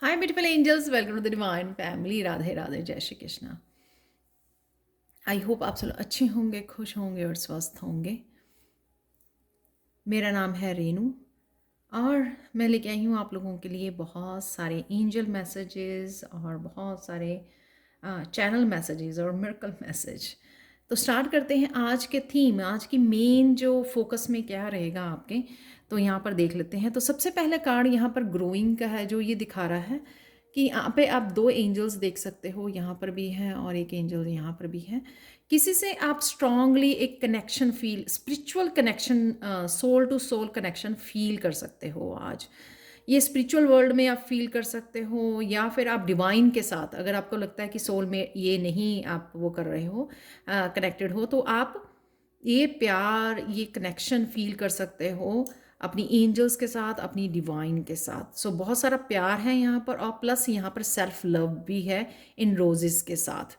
Hi beautiful angels, welcome to the divine family. Radhe Radhe, जय Shri Krishna. I hope आप सब अच्छे होंगे, खुश होंगे और स्वस्थ होंगे। मेरा नाम है रेनू और मैं लेके आई हूँ आप लोगों के लिए बहुत सारे एंजल मैसेजेस और बहुत सारे चैनल मैसेजेस और मिरेकल मैसेज। तो स्टार्ट करते हैं आज के थीम, आज की मेन जो फोकस में क्या रहेगा आपके। तो यहाँ पर देख लेते हैं। तो सबसे पहला कार्ड यहाँ पर ग्रोइंग का है, जो ये दिखा रहा है कि यहाँ पे आप दो एंजल्स देख सकते हो, यहाँ पर भी है और एक एंजल यहाँ पर भी है। किसी से आप स्ट्रांगली एक connection feel, spiritual connection, soul to soul connection feel कर सकते हो आज। ये स्पिरिचुअल वर्ल्ड में आप फील कर सकते हो, या फिर आप डिवाइन के साथ, अगर आपको लगता है कि सोल में ये नहीं आप वो कर रहे हो, कनेक्टेड हो, तो आप ये प्यार, ये कनेक्शन फील कर सकते हो अपनी एंजल्स के साथ, अपनी डिवाइन के साथ। सो बहुत सारा प्यार है यहाँ पर, और प्लस यहाँ पर सेल्फ लव भी है इन रोजेस के साथ,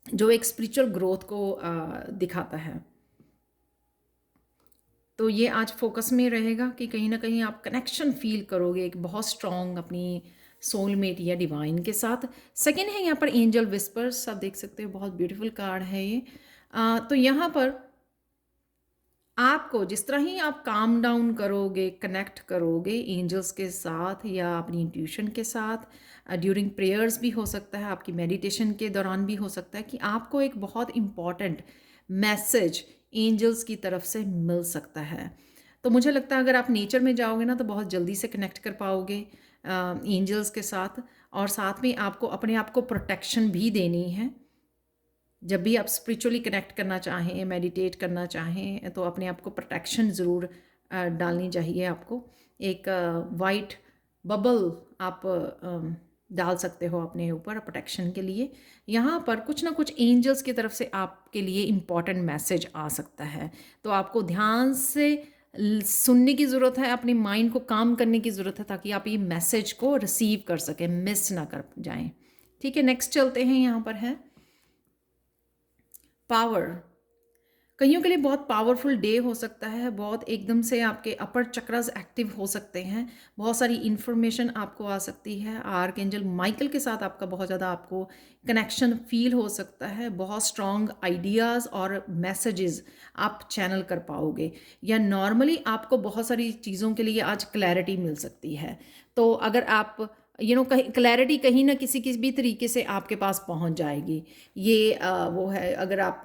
जो एक स्पिरिचुअल ग्रोथ को दिखाता है। तो ये आज फोकस में रहेगा कि कहीं ना कहीं आप कनेक्शन फील करोगे एक बहुत स्ट्रॉन्ग अपनी सोलमेट या डिवाइन के साथ। सेकेंड है यहाँ पर एंजल विस्पर्स, आप देख सकते हो, बहुत ब्यूटीफुल कार्ड है ये। तो यहाँ पर आपको जिस तरह ही आप काम डाउन करोगे, कनेक्ट करोगे एंजल्स के साथ या अपनी इंट्यूशन के साथ, ड्यूरिंग प्रेयर्स भी हो सकता है, आपकी मेडिटेशन के दौरान भी हो सकता है कि आपको एक बहुत इम्पॉर्टेंट मैसेज एंजल्स की तरफ से मिल सकता है। तो मुझे लगता है अगर आप नेचर में जाओगे ना, तो बहुत जल्दी से कनेक्ट कर पाओगे एंजल्स के साथ, और साथ में आपको अपने आप को प्रोटेक्शन भी देनी है। जब भी आप स्पिरिचुअली कनेक्ट करना चाहें, मेडिटेट करना चाहें, तो अपने आप को प्रोटेक्शन ज़रूर डालनी चाहिए। आपको एक वाइट बबल आप डाल सकते हो अपने ऊपर प्रोटेक्शन के लिए। यहाँ पर कुछ ना कुछ एंजल्स की तरफ से आपके लिए इम्पॉर्टेंट मैसेज आ सकता है, तो आपको ध्यान से सुनने की ज़रूरत है, अपने माइंड को काम करने की ज़रूरत है, ताकि आप ये मैसेज को रिसीव कर सकें, मिस ना कर जाएं। ठीक है, नेक्स्ट चलते हैं। यहाँ पर है पावर। कईयों के लिए बहुत पावरफुल डे हो सकता है, बहुत एकदम से आपके अपर चक्रस एक्टिव हो सकते हैं, बहुत सारी इन्फॉर्मेशन आपको आ सकती है। आर्कएंजल माइकल के साथ आपका बहुत ज़्यादा आपको कनेक्शन फील हो सकता है, बहुत स्ट्रॉन्ग आइडियाज़ और मैसेजेस आप चैनल कर पाओगे, या नॉर्मली आपको बहुत सारी चीज़ों के लिए आज क्लैरिटी मिल सकती है। तो अगर आप कहीं क्लैरिटी कहीं ना किसी भी तरीके से आपके पास पहुंच जाएगी। ये वो है, अगर आप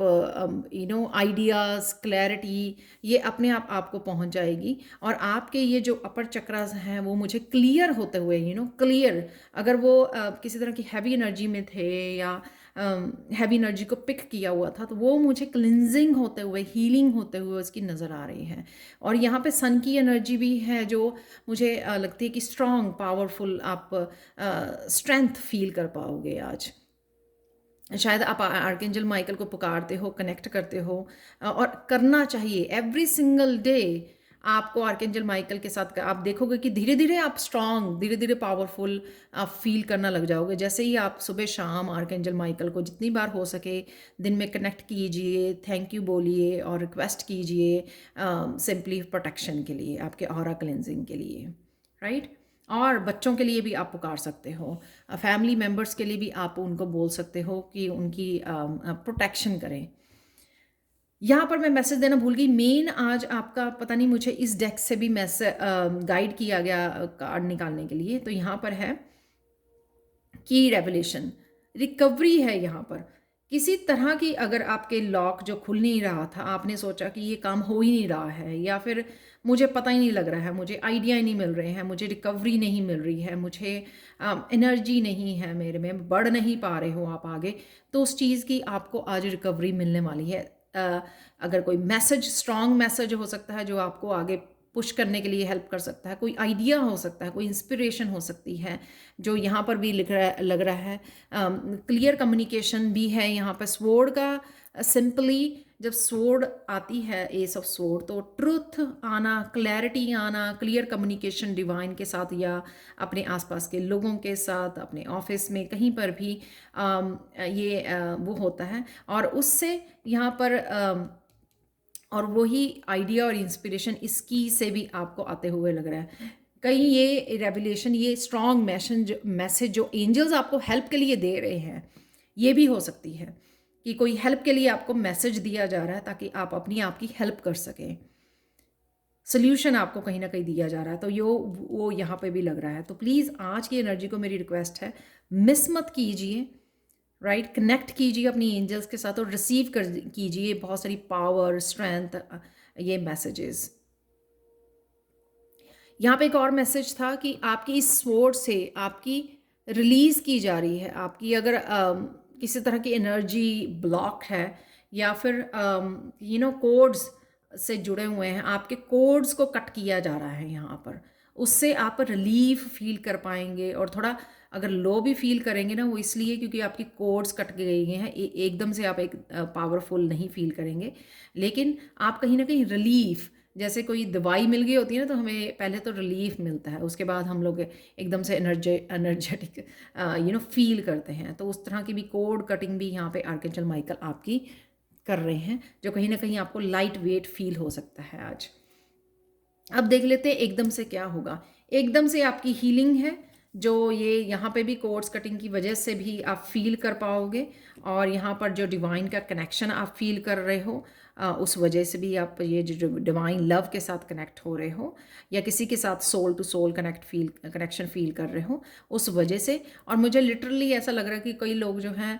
आइडियाज़, क्लैरिटी, ये अपने आप आपको पहुंच जाएगी। और आपके ये जो अपर चक्रास हैं वो मुझे क्लियर होते हुए, क्लियर, अगर वो किसी तरह की हैवी एनर्जी में थे या हैवी एनर्जी को पिक किया हुआ था, तो वो मुझे क्लिनजिंग होते हुए, हीलिंग होते हुए उसकी नज़र आ रही है। और यहाँ पे सन की एनर्जी भी है, जो मुझे लगती है कि स्ट्रॉन्ग, पावरफुल, आप स्ट्रेंथ फील कर पाओगे आज। शायद आप आर्कएंजल माइकल को पुकारते हो, कनेक्ट करते हो, और करना चाहिए एवरी सिंगल डे। आपको आर्कएंजल माइकल के साथ आप देखोगे कि धीरे धीरे आप स्ट्रांग, धीरे धीरे पावरफुल आप फील करना लग जाओगे। जैसे ही आप सुबह शाम आर्कएंजल माइकल को जितनी बार हो सके दिन में कनेक्ट कीजिए, थैंक यू बोलिए और रिक्वेस्ट कीजिए सिंपली प्रोटेक्शन के लिए, आपके ऑरा क्लेंजिंग के लिए, राइट। और बच्चों के लिए भी आप पुकार सकते हो, फैमिली मेम्बर्स के लिए भी आप उनको बोल सकते हो कि उनकी प्रोटेक्शन करें। यहाँ पर मैं मैसेज देना भूल गई, मेन आज आपका पता नहीं, मुझे इस डेक से भी मैसेज गाइड किया गया कार्ड निकालने के लिए। तो यहाँ पर है की रेवलेशन, रिकवरी है। यहाँ पर किसी तरह की, अगर आपके लॉक जो खुल नहीं रहा था, आपने सोचा कि ये काम हो ही नहीं रहा है, या फिर मुझे पता ही नहीं लग रहा है, मुझे आइडिया ही नहीं मिल रहे हैं, मुझे रिकवरी नहीं मिल रही है, मुझे एनर्जी नहीं है मेरे में, बढ़ नहीं पा रहे हो आप आगे, तो उस चीज़ की आपको आज रिकवरी मिलने वाली है। अगर कोई मैसेज, स्ट्रॉन्ग मैसेज हो सकता है जो आपको आगे पुश करने के लिए हेल्प कर सकता है, कोई आइडिया हो सकता है, कोई इंस्पिरेशन हो सकती है, जो यहाँ पर भी लग रहा है। क्लियर कम्युनिकेशन भी है यहाँ पर स्वॉर्ड का। सिंपली जब स्वॉर्ड आती है, एस ऑफ स्वॉर्ड, तो ट्रुथ आना, क्लैरिटी आना, क्लियर कम्युनिकेशन डिवाइन के साथ या अपने आसपास के लोगों के साथ, अपने ऑफिस में कहीं पर भी वो होता है। और उससे यहाँ पर और वही आइडिया और इंस्पिरेशन इसकी से भी आपको आते हुए लग रहा है। कहीं ये रेवलेशन, ये स्ट्रॉन्ग मैसेज जो एंजल्स आपको हेल्प के लिए दे रहे हैं, ये भी हो सकती है कि कोई हेल्प के लिए आपको मैसेज दिया जा रहा है ताकि आप अपनी आप की हेल्प कर सकें। सोल्यूशन आपको कहीं ना कहीं दिया जा रहा है, तो वो यहाँ पे भी लग रहा है। तो प्लीज़ आज की एनर्जी को मेरी रिक्वेस्ट है, मिस मत कीजिए, राइट। कनेक्ट कीजिए अपनी एंजल्स के साथ और रिसीव कर कीजिए बहुत सारी पावर, स्ट्रेंथ, ये मैसेजेस। यहाँ पे एक और मैसेज था कि आपकी इस स्वॉर्ड से आपकी रिलीज़ की जा रही है। आपकी अगर किसी तरह की एनर्जी ब्लॉक है या फिर कोड्स से जुड़े हुए हैं, आपके कोड्स को कट किया जा रहा है यहाँ पर, उससे आप रिलीफ फील कर पाएंगे। और थोड़ा अगर लो भी फील करेंगे ना, वो इसलिए क्योंकि आपकी कोड्स कट गई हैं, एकदम से आप एक पावरफुल नहीं फील करेंगे, लेकिन आप कहीं ना कहीं रिलीफ, जैसे कोई दवाई मिल गई होती है ना, तो हमें पहले तो रिलीफ मिलता है, उसके बाद हम लोग एकदम से एनर्जेटिक फील करते हैं। तो उस तरह की भी कोड कटिंग भी यहाँ पे आर्कएंजल माइकल आपकी कर रहे हैं, जो कहीं ना कहीं आपको लाइट वेट फील हो सकता है आज। अब देख लेते हैं एकदम से क्या होगा। एकदम से आपकी हीलिंग है, जो ये यहाँ पे भी कोड्स कटिंग की वजह से भी आप फील कर पाओगे, और यहाँ पर जो डिवाइन का कनेक्शन आप फील कर रहे हो, उस वजह से भी आप ये जो डिवाइन लव के साथ कनेक्ट हो रहे हो, या किसी के साथ soul to soul connection feel कर रहे हो, उस वजह से। और मुझे लिटरली ऐसा लग रहा है कि कई लोग जो हैं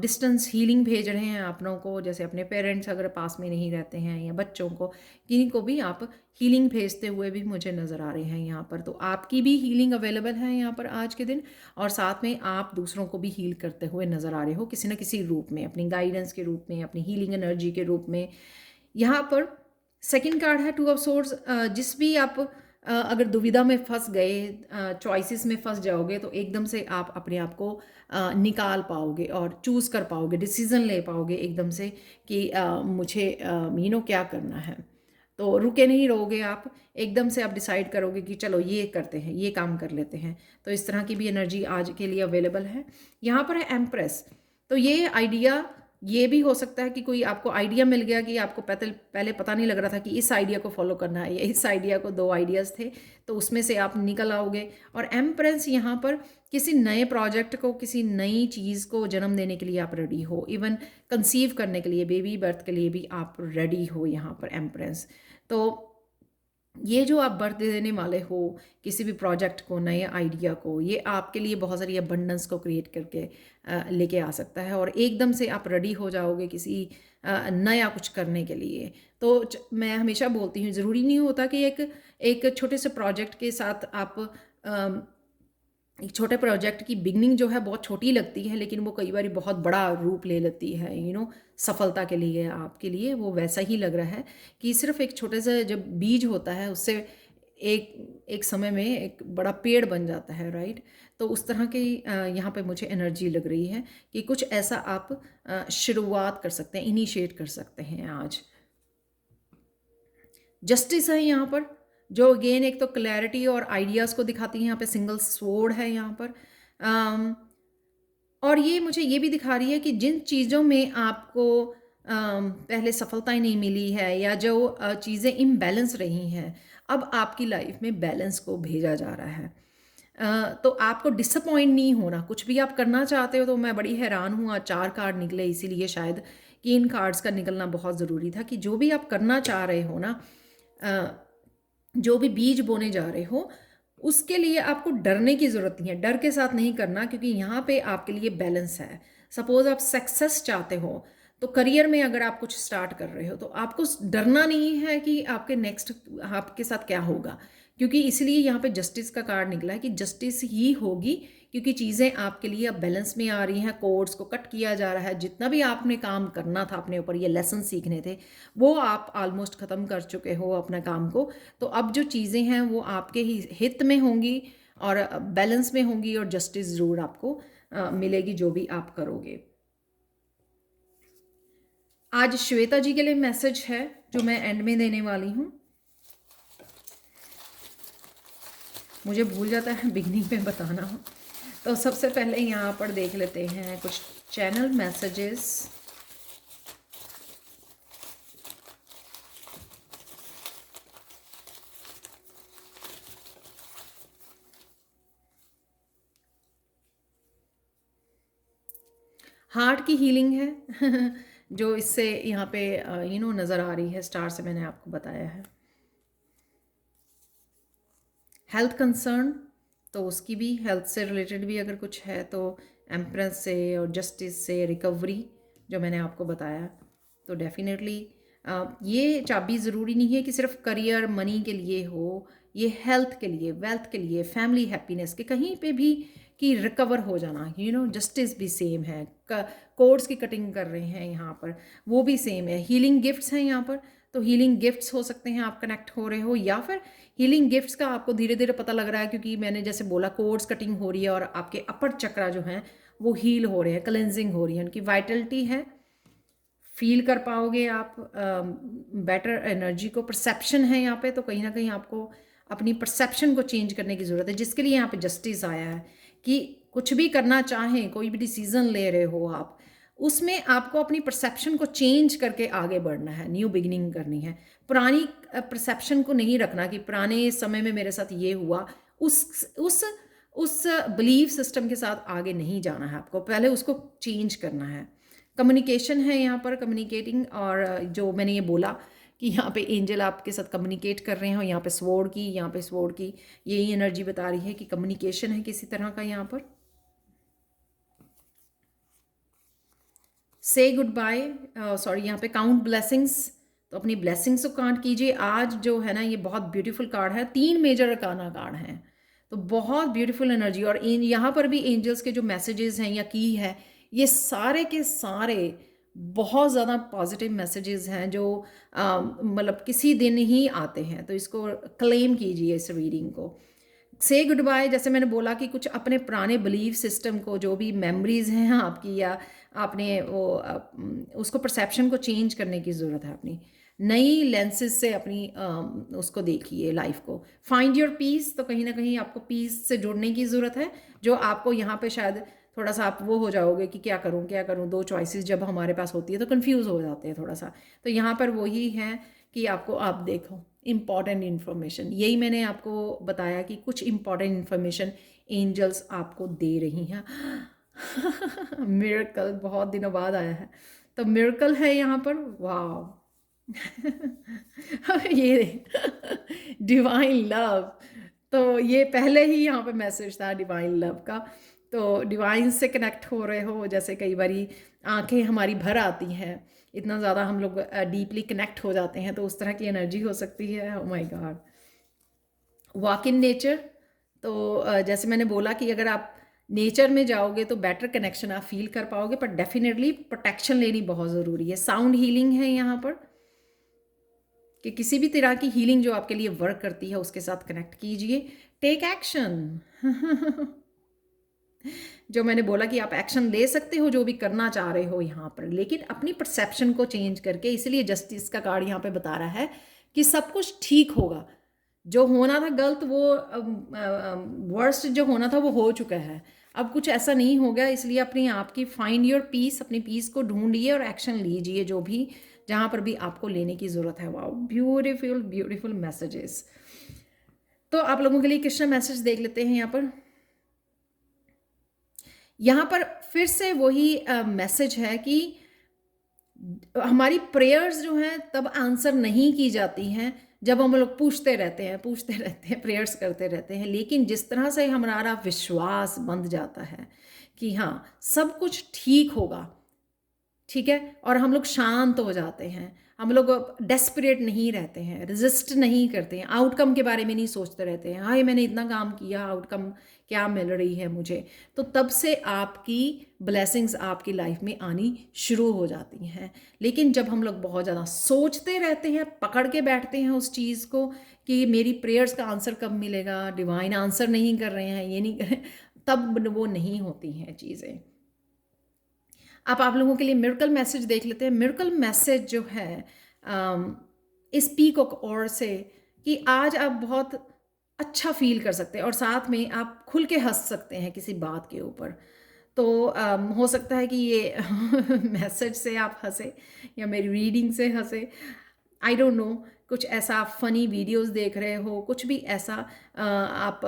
डिस्टेंस हीलिंग भेज रहे हैं अपनों को, जैसे अपने पेरेंट्स अगर पास में नहीं रहते हैं, या बच्चों को, किन्हीं को भी आप हीलिंग भेजते हुए भी मुझे नज़र आ रहे हैं यहाँ पर। तो आपकी भी हीलिंग अवेलेबल है यहाँ पर आज के दिन, और साथ में आप दूसरों को भी हील करते हुए नज़र आ रहे हो किसी न किसी रूप में, अपनी गाइडेंस के रूप में, अपनी हीलिंग एनर्जी के रूप में। यहाँ पर सेकंड कार्ड है टू ऑफ सोर्ड्स। जिस भी आप अगर दुविधा में फंस गए, चॉइसेस में फंस जाओगे, तो एकदम से आप अपने आप को निकाल पाओगे और चूज़ कर पाओगे, डिसीज़न ले पाओगे एकदम से कि मुझे क्या करना है। तो रुके नहीं रहोगे आप, एकदम से आप डिसाइड करोगे कि चलो ये करते हैं, ये काम कर लेते हैं। तो इस तरह की भी एनर्जी आज के लिए अवेलेबल है। यहाँ पर है एम्प्रेस। तो ये आइडिया, ये भी हो सकता है कि कोई आपको आइडिया मिल गया कि आपको पहले पता नहीं लग रहा था कि इस आइडिया को फॉलो करना है, या इस आइडिया को, दो आइडियाज़ थे, तो उसमें से आप निकल आओगे। और एम्प्रेस यहाँ पर किसी नए प्रोजेक्ट को, किसी नई चीज़ को जन्म देने के लिए आप रेडी हो, इवन कंसीव करने के लिए, बेबी बर्थ के लिए भी आप रेडी हो यहाँ पर एम्प्रेस। तो ये जो आप बर्थ देने वाले हो किसी भी प्रोजेक्ट को, नए आइडिया को, ये आपके लिए बहुत सारी अबंडेंस को क्रिएट करके लेके आ सकता है, और एकदम से आप रेडी हो जाओगे किसी नया कुछ करने के लिए। तो मैं हमेशा बोलती हूँ, ज़रूरी नहीं होता कि एक छोटे से प्रोजेक्ट के साथ आप एक छोटे प्रोजेक्ट की बिगनिंग जो है बहुत छोटी लगती है, लेकिन वो कई बार बहुत बड़ा रूप ले लेती है सफलता के लिए। आपके लिए वो वैसा ही लग रहा है कि सिर्फ एक छोटे से जब बीज होता है, उससे एक समय में एक बड़ा पेड़ बन जाता है, राइट। तो उस तरह की यहाँ पे मुझे एनर्जी लग रही है कि कुछ ऐसा आप शुरुआत कर सकते हैं, इनिशिएट कर सकते हैं आज। जस्टिस है यहाँ पर, जो अगेन एक तो क्लैरिटी और आइडियाज़ को दिखाती है। यहाँ पे सिंगल स्वॉर्ड है यहाँ पर। और ये मुझे ये भी दिखा रही है कि जिन चीज़ों में आपको पहले सफलता ही नहीं मिली है, या जो चीज़ें इम्बैलेंस रही हैं, अब आपकी लाइफ में बैलेंस को भेजा जा रहा है। तो आपको डिसअपॉइंट नहीं होना, कुछ भी आप करना चाहते हो। तो मैं बड़ी हैरान हूँ, आज 4 कार्ड निकले, इसीलिए शायद कि इन कार्ड्स का निकलना बहुत ज़रूरी था कि जो भी आप करना चाह रहे हो ना, जो भी बीज बोने जा रहे हो, उसके लिए आपको डरने की ज़रूरत नहीं है। डर के साथ नहीं करना, क्योंकि यहाँ पे आपके लिए बैलेंस है। सपोज़ आप सक्सेस चाहते हो, तो करियर में अगर आप कुछ स्टार्ट कर रहे हो, तो आपको डरना नहीं है कि आपके नेक्स्ट आपके साथ क्या होगा, क्योंकि इसलिए यहाँ पे जस्टिस का कार्ड निकला है कि जस्टिस ही होगी, क्योंकि चीज़ें आपके लिए अब बैलेंस में आ रही हैं। कोड्स को कट किया जा रहा है। जितना भी आपने काम करना था अपने ऊपर, ये लेसन सीखने थे, वो आप ऑलमोस्ट ख़त्म कर चुके हो अपना काम को। तो अब जो चीज़ें हैं वो आपके ही हित में होंगी और बैलेंस में होंगी, और जस्टिस ज़रूर आपको मिलेगी जो भी आप करोगे। आज श्वेता जी के लिए मैसेज है जो मैं एंड में देने वाली हूँ। मुझे भूल जाता है बिगनिंग में बताना हो। तो सबसे पहले यहाँ पर देख लेते हैं कुछ चैनल मैसेजेस। हार्ट की हीलिंग है जो इससे यहाँ पे नज़र आ रही है स्टार से, मैंने आपको बताया है। हेल्थ कंसर्न, तो उसकी भी हेल्थ से रिलेटेड भी अगर कुछ है तो एम्प्रेस से और जस्टिस से रिकवरी जो मैंने आपको बताया, तो डेफिनेटली ये चाबी ज़रूरी नहीं है कि सिर्फ करियर मनी के लिए हो, ये हेल्थ के लिए, वेल्थ के लिए, फैमिली हैप्पीनेस के, कहीं पे भी कि रिकवर हो जाना। जस्टिस भी सेम है, कोर्ड्स की कटिंग कर रहे हैं यहाँ पर, वो भी सेम है। हीलिंग गिफ्ट्स हैं यहाँ पर, तो हीलिंग गिफ्ट्स हो सकते हैं, आप कनेक्ट हो रहे हो, या फिर हीलिंग गिफ्ट्स का आपको धीरे धीरे पता लग रहा है, क्योंकि मैंने जैसे बोला कोर्ड्स कटिंग हो रही है और आपके अपर चक्रा जो हैं वो हील हो रहे हैं, क्लेंजिंग हो रही है, उनकी वाइटलिटी है, फील कर पाओगे आप बेटर एनर्जी को। परसेप्शन है यहाँ पे, तो कहीं ना कहीं आपको अपनी परसेप्शन को चेंज करने की ज़रूरत है, जिसके लिए यहाँ पे जस्टिस आया है कि कुछ भी करना चाहें, कोई भी डिसीजन ले रहे हो आप, उसमें आपको अपनी परसेप्शन को चेंज करके आगे बढ़ना है, न्यू बिगिनिंग करनी है। पुरानी परसेप्शन को नहीं रखना कि पुराने समय में मेरे साथ ये हुआ, उस बिलीफ सिस्टम के साथ आगे नहीं जाना है आपको, पहले उसको चेंज करना है। कम्युनिकेशन है यहाँ पर, कम्युनिकेटिंग, और जो मैंने ये बोला कि यहाँ पे एंजल आपके साथ कम्युनिकेट कर रहे हैं, और यहाँ पे स्वॉर्ड की, यहाँ पे स्वॉर्ड की यही एनर्जी बता रही है कि कम्युनिकेशन है किसी तरह का यहाँ पर। से गुड बाय, सॉरी यहाँ पे काउंट ब्लेसिंग्स, तो अपनी ब्लेसिंग्स को काउंट कीजिए। आज जो है ना ये बहुत ब्यूटीफुल कार्ड है, 3 मेजर अरकाना कार्ड हैं, तो बहुत ब्यूटीफुल एनर्जी। और यहाँ पर भी एंजल्स के जो मैसेजेस हैं या की है, ये सारे के सारे बहुत ज़्यादा पॉजिटिव मैसेजेस हैं जो मतलब किसी दिन ही आते हैं, तो इसको क्लेम कीजिए इस रीडिंग को। से गुड बाय, जैसे मैंने बोला कि कुछ अपने पुराने बिलीफ सिस्टम को, जो भी मेमोरीज हैं आपकी, या आपने वो उसको परसेप्शन को चेंज करने की ज़रूरत है। अपनी नई लेंसेज से अपनी उसको देखिए लाइफ को। फाइंड योर पीस, तो कहीं ना कहीं आपको पीस से जुड़ने की ज़रूरत है, जो आपको यहाँ पे शायद थोड़ा सा आप वो हो जाओगे कि क्या करूँ क्या करूँ, 2 चॉइसेस जब हमारे पास होती है तो कंफ्यूज हो जाते हैं थोड़ा सा। तो यहाँ पर वही है कि आपको, आप देखो इम्पॉर्टेंट इन्फॉर्मेशन, यही मैंने आपको बताया कि कुछ इम्पॉर्टेंट इन्फॉर्मेशन एंजल्स आपको दे रही हैं। मिरेकल बहुत दिनों बाद आया है, तो मिरेकल है यहाँ पर, वाह। ये डिवाइन लव, तो ये पहले ही यहाँ पे मैसेज था डिवाइन लव का। तो डिवाइन से कनेक्ट हो रहे हो, जैसे कई बारी आंखें हमारी भर आती हैं, इतना ज़्यादा हम लोग डीपली कनेक्ट हो जाते हैं, तो उस तरह की एनर्जी हो सकती है। Oh my God. Walk in nature, तो जैसे मैंने बोला कि अगर आप नेचर में जाओगे तो बेटर कनेक्शन आप फील कर पाओगे, पर डेफिनेटली प्रोटेक्शन लेनी बहुत ज़रूरी है। साउंड हीलिंग है यहाँ पर, कि किसी भी तरह की हीलिंग जो आपके लिए वर्क करती है उसके साथ कनेक्ट कीजिए। Take action. जो मैंने बोला कि आप एक्शन ले सकते हो जो भी करना चाह रहे हो यहाँ पर, लेकिन अपनी परसेप्शन को चेंज करके। इसलिए जस्टिस का कार्ड यहाँ पे बता रहा है कि सब कुछ ठीक होगा, जो होना था गलत, वो वर्स्ट जो होना था वो हो चुका है, अब कुछ ऐसा नहीं हो गया। इसलिए अपनी आपकी फाइंड योर पीस, अपनी पीस को ढूंढिए और एक्शन लीजिए जो भी, जहाँ पर भी आपको लेने की ज़रूरत है। Wow, beautiful beautiful messages. तो आप लोगों के लिए कृष्णा मैसेज देख लेते हैं यहाँ पर फिर से वही मैसेज है कि हमारी प्रेयर्स जो हैं तब आंसर नहीं की जाती हैं जब हम लोग पूछते रहते हैं, प्रेयर्स करते रहते हैं, लेकिन जिस तरह से हमारा विश्वास बंध जाता है कि हाँ सब कुछ ठीक होगा, ठीक है, और हम लोग शांत हो जाते हैं, हम लोग डेस्परेट नहीं रहते हैं, रेजिस्ट नहीं करते हैं, आउटकम के बारे में नहीं सोचते रहते हैं, हाय मैंने इतना काम किया, आउटकम क्या मिल रही है मुझे, तो तब से आपकी ब्लेसिंग्स आपकी लाइफ में आनी शुरू हो जाती हैं। लेकिन जब हम लोग बहुत ज़्यादा सोचते रहते हैं, पकड़ के बैठते हैं उस चीज़ को कि मेरी प्रेयर्स का आंसर कब मिलेगा, डिवाइन आंसर नहीं कर रहे हैं, ये नहीं कर रहे, तब वो नहीं होती हैं चीज़ें। आप लोगों के लिए मिरेकल मैसेज देख लेते हैं। मिरेकल मैसेज जो है इस पीकॉक और से, कि आज आप बहुत अच्छा फील कर सकते हैं और साथ में आप खुल के हंस सकते हैं किसी बात के ऊपर। तो हो सकता है कि ये मैसेज से आप हंसे या मेरी रीडिंग से हंसे। आई डोंट नो, कुछ ऐसा आप फ़नी वीडियोस देख रहे हो, कुछ भी ऐसा आप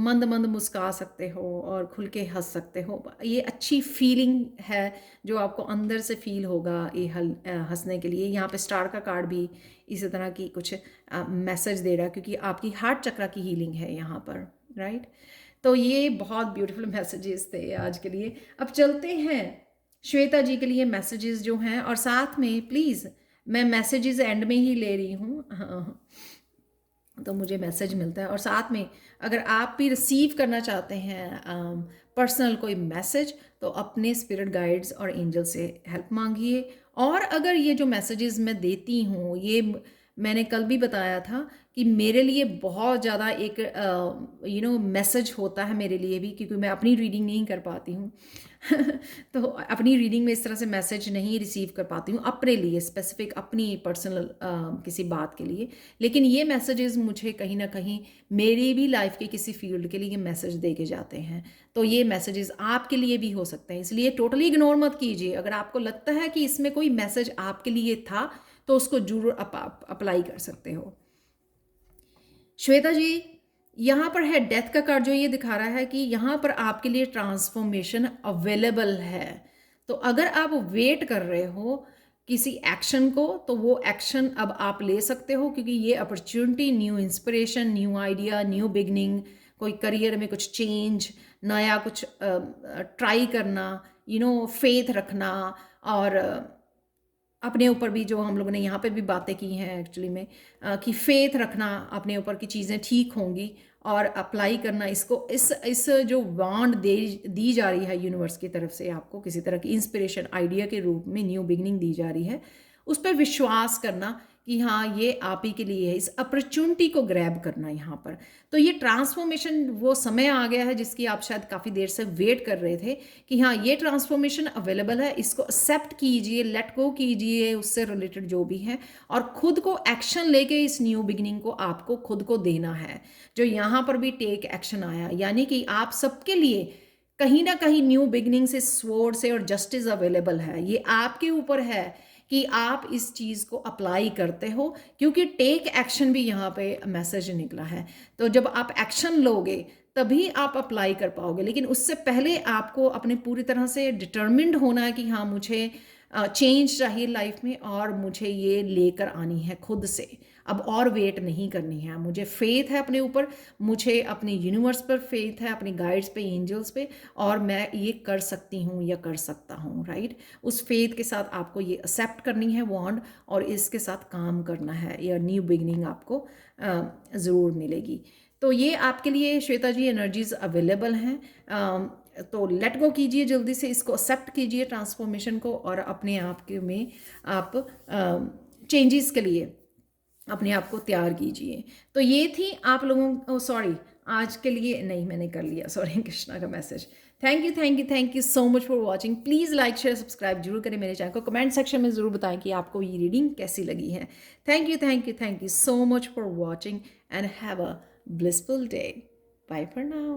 मंद मंद मुस्का सकते हो और खुल के हंस सकते हो। ये अच्छी फीलिंग है जो आपको अंदर से फील होगा ये हंसने के लिए। यहाँ पे स्टार का कार्ड भी इसी तरह की कुछ मैसेज दे रहा है, क्योंकि आपकी हार्ट चक्रा की हीलिंग है यहाँ पर, राइट। तो ये बहुत ब्यूटीफुल मैसेजेस थे आज के लिए। अब चलते हैं श्वेता जी के लिए मैसेजेस जो हैं, और साथ में प्लीज़ मैं मैसेजेस एंड में ही ले रही हूँ, हाँ, तो मुझे मैसेज मिलता है। और साथ में अगर आप भी रिसीव करना चाहते हैं पर्सनल कोई मैसेज, तो अपने स्पिरिट गाइड्स और एंजल से हेल्प मांगिए। और अगर ये जो मैसेजेस मैं देती हूँ, ये मैंने कल भी बताया था कि मेरे लिए बहुत ज़्यादा एक मैसेज होता है मेरे लिए भी, क्योंकि मैं अपनी रीडिंग नहीं कर पाती हूँ तो अपनी रीडिंग में इस तरह से मैसेज नहीं रिसीव कर पाती हूँ अपने लिए, स्पेसिफिक अपनी पर्सनल किसी बात के लिए। लेकिन ये मैसेजेस मुझे कहीं ना कहीं मेरी भी लाइफ के किसी फील्ड के लिए मैसेज दे के जाते हैं। तो ये मैसेजेस आपके लिए भी हो सकते हैं, इसलिए टोटली इग्नोर मत कीजिए। अगर आपको लगता है कि इसमें कोई मैसेज आपके लिए था, तो उसको जरूर अप्लाई कर सकते हो। श्वेता जी, यहाँ पर है डेथ का कार्ड, जो ये दिखा रहा है कि यहाँ पर आपके लिए ट्रांसफॉर्मेशन अवेलेबल है। तो अगर आप वेट कर रहे हो किसी एक्शन को, तो वो एक्शन अब आप ले सकते हो, क्योंकि ये opportunity, new inspiration, new idea, new beginning, कोई करियर में कुछ चेंज, नया कुछ ट्राई करना, फेथ रखना, और अपने ऊपर भी, जो हम लोगों ने यहाँ पे भी बातें की हैं एक्चुअली में, कि फेथ रखना अपने ऊपर की चीज़ें ठीक होंगी, और अप्लाई करना इसको, इस जो वांड दी जा रही है यूनिवर्स की तरफ से, आपको किसी तरह की इंस्पिरेशन आइडिया के रूप में न्यू बिगनिंग दी जा रही है, उस पर विश्वास करना कि हाँ ये आप ही के लिए है। इस अपॉर्चुनिटी को ग्रैब करना यहाँ पर। तो ये ट्रांसफॉर्मेशन वो समय आ गया है जिसकी आप शायद काफ़ी देर से वेट कर रहे थे, कि हाँ ये ट्रांसफॉर्मेशन अवेलेबल है, इसको एक्सेप्ट कीजिए, लेट गो कीजिए उससे रिलेटेड जो भी है, और खुद को एक्शन लेके इस न्यू बिगिनिंग को आपको खुद को देना है। जो यहाँ पर भी टेक एक्शन आया, यानी कि आप सबके लिए कहीं ना कहीं न्यू बिगिनिंग से, स्वॉर्ड से और जस्टिस अवेलेबल है। ये आपके ऊपर है कि आप इस चीज़ को अप्लाई करते हो, क्योंकि टेक एक्शन भी यहाँ पे मैसेज निकला है। तो जब आप एक्शन लोगे तभी आप अप्लाई कर पाओगे, लेकिन उससे पहले आपको अपने पूरी तरह से डिटर्मिन्ड होना है कि हाँ मुझे चेंज चाहिए लाइफ में, और मुझे ये लेकर आनी है खुद से। अब और वेट नहीं करनी है, मुझे फेथ है अपने ऊपर, मुझे अपने यूनिवर्स पर फेथ है, अपने गाइड्स पे, एंजल्स पे, और मैं ये कर सकती हूँ या कर सकता हूँ, राइट। उस फेथ के साथ आपको ये एक्सेप्ट करनी है वॉन्ड, और इसके साथ काम करना है, या न्यू बिगनिंग आपको ज़रूर मिलेगी। तो ये आपके लिए श्वेता जी एनर्जीज अवेलेबल हैं। तो लेट गो कीजिए, जल्दी से इसको एक्सेप्ट कीजिए ट्रांसफॉर्मेशन को, और अपने आप के में आप चेंजेस के लिए अपने आप को तैयार कीजिए। तो ये थी आप लोगों, सॉरी आज के लिए नहीं, मैंने कर लिया, सॉरी, कृष्णा का message. Thank you so much for watching. Please like share subscribe जरूर करें मेरे चैनल को। कमेंट सेक्शन में ज़रूर बताएं कि आपको ये रीडिंग कैसी लगी है। Thank you so much for watching, and have a blissful day. Bye for now.